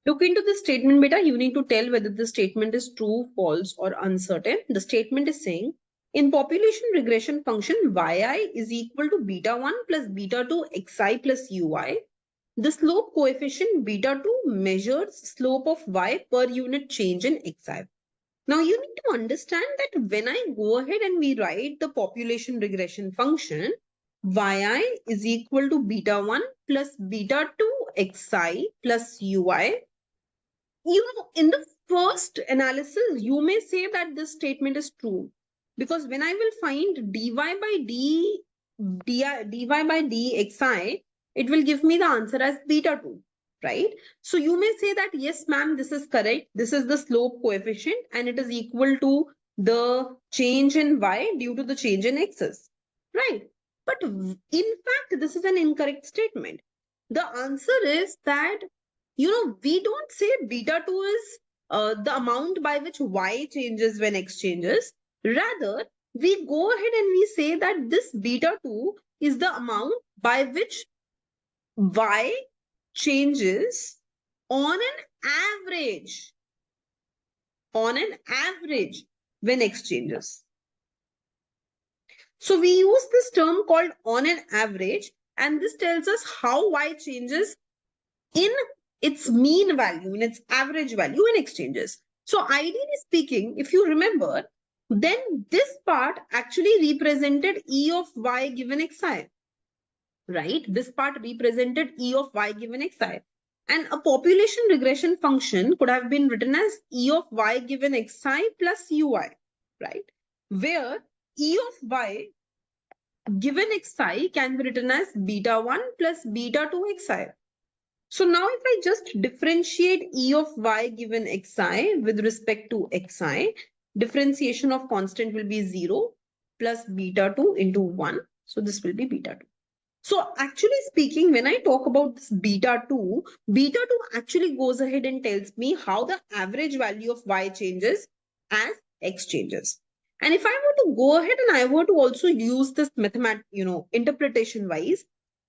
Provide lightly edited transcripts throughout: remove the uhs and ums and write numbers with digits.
Look into this statement, beta. You need to tell whether the statement is true, false, or uncertain. The statement is saying, in population regression function, yi is equal to beta 1 plus beta 2 xi plus ui. The slope coefficient beta 2 measures slope of y per unit change in xi. Now you need to understand that when I go ahead and we write the population regression function, yi is equal to beta 1 plus beta 2 xi plus ui. In the first analysis, you may say that this statement is true, because when I will find dy by dxi, it will give me the answer as beta 2, right? So you may say that, yes, ma'am, this is correct. This is the slope coefficient and it is equal to the change in y due to the change in x's, right? But in fact, this is an incorrect statement. The answer is that, we don't say beta 2 is the amount by which y changes when x changes. Rather, we go ahead and we say that this beta 2 is the amount by which y changes on an average. On an average when x changes. So we use this term called on an average, and this tells us how y changes in its mean value, in its average value in exchanges. So ideally speaking, if you remember, then this part actually represented E of y given xi, right? This part represented E of y given xi. And a population regression function could have been written as E of y given xi plus ui, right? Where E of y given xi can be written as beta 1 plus beta 2 xi. So now if I just differentiate E of y given xi with respect to xi, differentiation of constant will be 0 plus beta 2 into 1. So this will be beta 2. So actually speaking, when I talk about this beta 2 actually goes ahead and tells me how the average value of y changes as x changes. And if I were to go ahead and I were to also use this interpretation wise.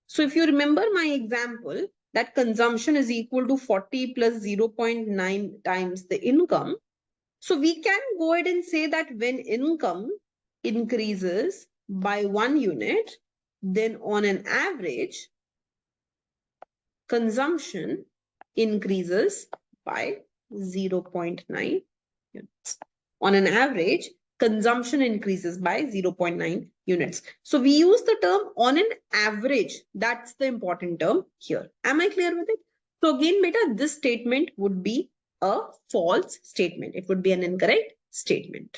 So if you remember my example, that consumption is equal to 40 plus 0.9 times the income. So we can go ahead and say that when income increases by 1 unit, then on an average, consumption increases by 0.9 units. On an average, consumption increases by 0.9 units. So we use the term on an average. That's the important term here. Am I clear with it? So again, beta, this statement would be a false statement. It would be an incorrect statement.